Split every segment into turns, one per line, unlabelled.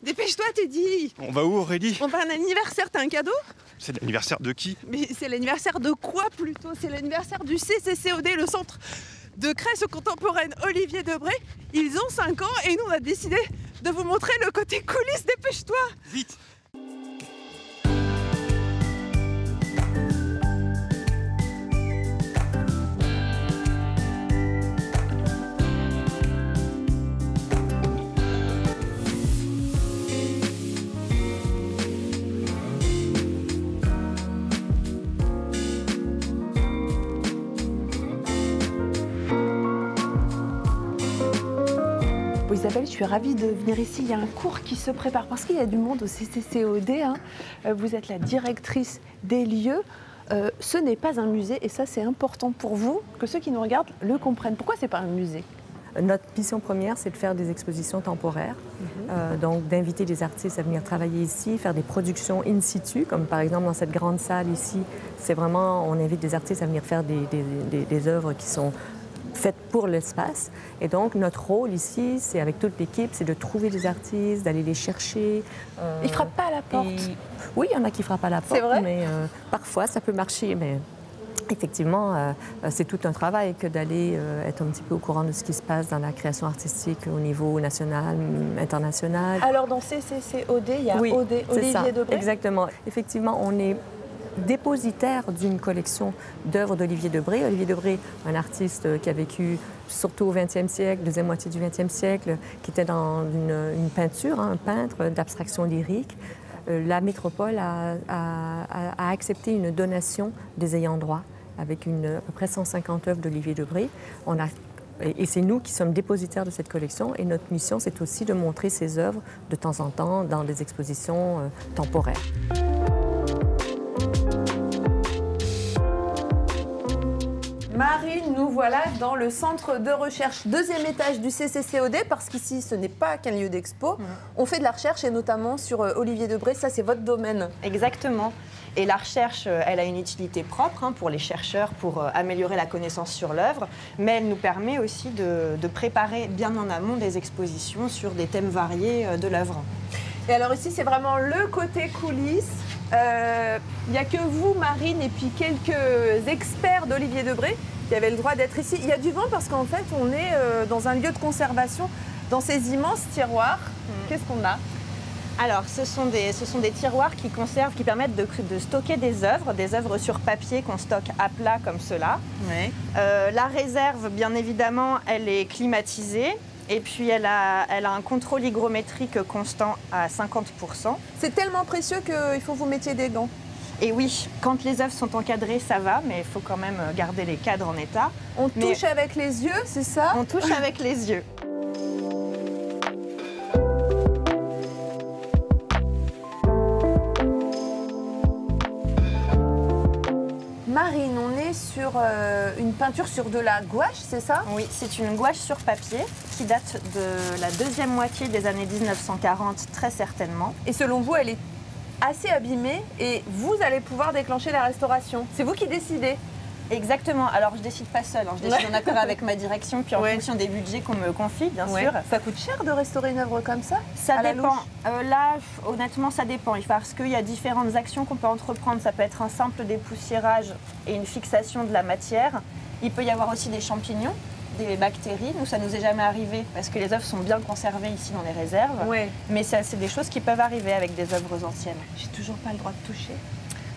Dépêche-toi, Teddy.
On va où, Aurélie?
On va à un anniversaire, t'as un cadeau?
C'est l'anniversaire de qui?
Mais c'est l'anniversaire de quoi plutôt? C'est l'anniversaire du CCCOD, le centre de création contemporaine Olivier Debré. Ils ont 5 ans et nous on a décidé de vous montrer le côté coulisses. Dépêche-toi.
Vite!
Bon, Isabelle, je suis ravie de venir ici. Il y a un cours qui se prépare parce qu'il y a du monde au CCCOD. Hein. Vous êtes la directrice des lieux. Ce n'est pas un musée et ça c'est important pour vous que ceux qui nous regardent le comprennent. Pourquoi c'est pas un musée?
Notre mission première, c'est de faire des expositions temporaires, donc d'inviter des artistes à venir travailler ici, faire des productions in situ, comme par exemple dans cette grande salle ici, c'est vraiment, on invite des artistes à venir faire des œuvres qui sont faites pour l'espace. Et donc, notre rôle ici, c'est avec toute l'équipe, c'est de trouver des artistes, d'aller les chercher.
Ils frappent pas à la porte?
Oui, il y en a qui frappent à la porte,
vrai?
mais parfois, ça peut marcher, mais... Effectivement, c'est tout un travail que d'aller être un petit peu au courant de ce qui se passe dans la création artistique au niveau national, international.
Alors dans CCCOD, il y a
oui,
Olivier Debré.
Exactement. Effectivement, on est dépositaire d'une collection d'œuvres d'Olivier Debré. Olivier Debré, un artiste qui a vécu surtout au XXe siècle, deuxième moitié du XXe siècle, qui était dans une peinture, hein, un peintre d'abstraction lyrique. La métropole a accepté une donation des ayants droit avec à peu près 150 œuvres d'Olivier Debré. Et c'est nous qui sommes dépositaires de cette collection. Et notre mission, c'est aussi de montrer ces œuvres de temps en temps dans des expositions temporaires.
Marine, nous voilà dans le centre de recherche, 2e étage du CCCOD, parce qu'ici, ce n'est pas qu'un lieu d'expo. On fait de la recherche, et notamment sur Olivier Debré, ça c'est votre domaine.
Exactement. Et la recherche, elle a une utilité propre hein, pour les chercheurs, pour améliorer la connaissance sur l'œuvre, mais elle nous permet aussi de préparer bien en amont des expositions sur des thèmes variés de l'œuvre.
Et alors ici, c'est vraiment le côté coulisses. Il n'y a que vous, Marine, et puis quelques experts d'Olivier Debré qui avaient le droit d'être ici. Il y a du vent parce qu'en fait, on est dans un lieu de conservation, dans ces immenses tiroirs. Qu'est-ce qu'on a?
Alors, ce sont des tiroirs qui conservent, qui permettent de stocker des œuvres sur papier qu'on stocke à plat comme cela.
Oui.
La réserve, bien évidemment, elle est climatisée. Et puis, elle a un contrôle hygrométrique constant à 50%.
C'est tellement précieux qu'il faut que vous mettiez des gants.
Et oui, quand les œuvres sont encadrées, ça va, mais il faut quand même garder les cadres en état.
On touche avec les yeux, c'est ça?
On touche avec les yeux.
Marine, on est sur une peinture sur de la gouache, c'est ça?
Oui, c'est une gouache sur papier qui date de la deuxième moitié des années 1940, très certainement.
Et selon vous, elle est assez abîmée et vous allez pouvoir déclencher la restauration. C'est vous qui décidez?
Exactement. Alors, je ne décide pas seule. Hein. Je décide en accord avec ma direction, puis en fonction des budgets qu'on me confie, bien sûr.
Ça coûte cher de restaurer une œuvre comme ça?
Ça dépend. Là, honnêtement, ça dépend. Parce qu'il y a différentes actions qu'on peut entreprendre. Ça peut être un simple dépoussiérage et une fixation de la matière. Il peut y avoir aussi des champignons, des bactéries. Nous, ça nous est jamais arrivé parce que les œuvres sont bien conservées ici dans les réserves.
Ouais.
Mais c'est des choses qui peuvent arriver avec des œuvres anciennes.
J'ai toujours pas le droit de toucher.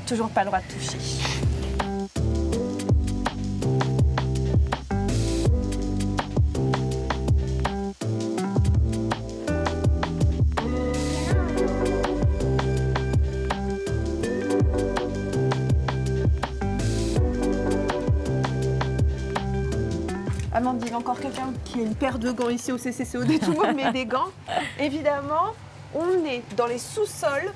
Toujours pas le droit de toucher.
Amandine, encore quelqu'un qui a une paire de gants ici au CCCOD, tout le monde met des gants. Évidemment, on est dans les sous-sols,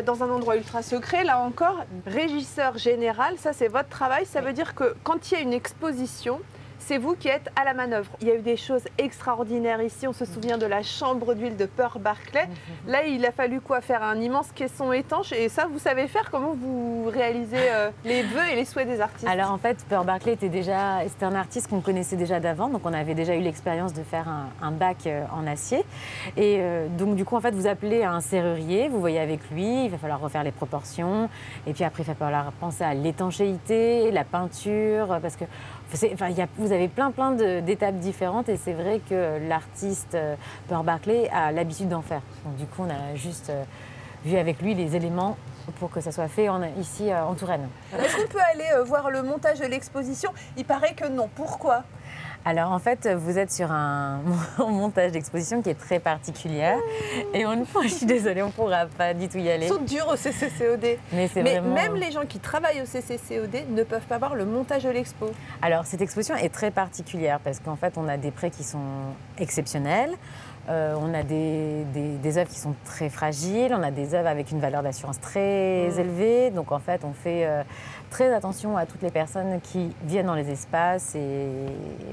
dans un endroit ultra secret. Là encore, régisseur général, ça c'est votre travail. Ça veut dire que quand il y a une exposition, c'est vous qui êtes à la manœuvre. Il y a eu des choses extraordinaires ici. On se souvient de la chambre d'huile de Pearl Barclay. Là, il a fallu quoi? Faire un immense caisson étanche. Et ça, vous savez faire? Comment vous réalisez les vœux et les souhaits des artistes?
Alors en fait, Pearl Barclay c'était un artiste qu'on connaissait déjà d'avant. Donc on avait déjà eu l'expérience de faire un bac en acier. Et donc du coup, en fait, vous appelez un serrurier, vous voyez avec lui, il va falloir refaire les proportions. Et puis après, il va falloir penser à l'étanchéité, la peinture, parce que vous avez plein d'étapes différentes et c'est vrai que l'artiste Pearl Barclay a l'habitude d'en faire. Donc du coup, on a juste vu avec lui les éléments pour que ça soit fait ici en Touraine.
Est-ce qu'on peut aller voir le montage de l'exposition? Il paraît que non. Pourquoi?
Alors en fait, vous êtes sur un montage d'exposition qui est très particulière. Et je suis désolée, on ne pourra pas du tout y aller.
Ils sont durs au CCCOD.
Mais vraiment...
même les gens qui travaillent au CCCOD ne peuvent pas voir le montage de l'expo.
Alors cette exposition est très particulière parce qu'en fait, on a des prêts qui sont exceptionnels. On a des œuvres qui sont très fragiles, on a des œuvres avec une valeur d'assurance très élevée. Donc en fait, on fait très attention à toutes les personnes qui viennent dans les espaces et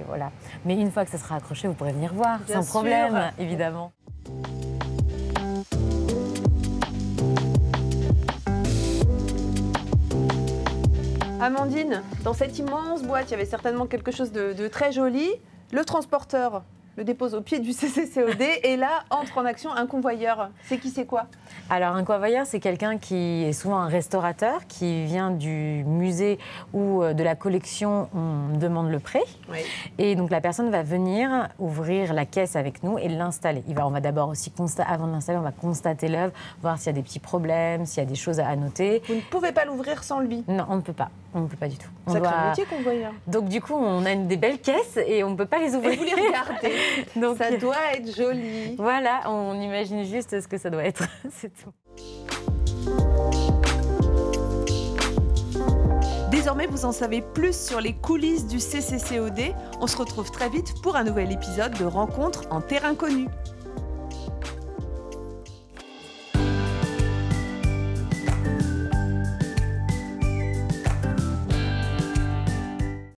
voilà. Mais une fois que ça sera accroché, vous pourrez venir voir sans problème, évidemment.
Amandine, dans cette immense boîte, il y avait certainement quelque chose de très joli. Le transporteur le dépose au pied du CCCOD et là entre en action un convoyeur. C'est quoi?
Alors un convoyeur, c'est quelqu'un qui est souvent un restaurateur, qui vient du musée ou de la collection, on demande le prêt.
Oui.
Et donc la personne va venir ouvrir la caisse avec nous et l'installer. On va d'abord aussi, avant de l'installer, on va constater l'œuvre, voir s'il y a des petits problèmes, s'il y a des choses à noter.
Vous ne pouvez pas l'ouvrir sans lui?
Non, on ne peut pas. On ne peut pas du tout.
Sacré métier, convoyeur.
Donc du coup, on a des belles caisses et on ne peut pas les ouvrir.
Et vous les regardez. Donc ça doit être joli.
Voilà, on imagine juste ce que ça doit être. C'est tout.
Désormais, vous en savez plus sur les coulisses du CCCOD. On se retrouve très vite pour un nouvel épisode de Rencontres en terrain connu.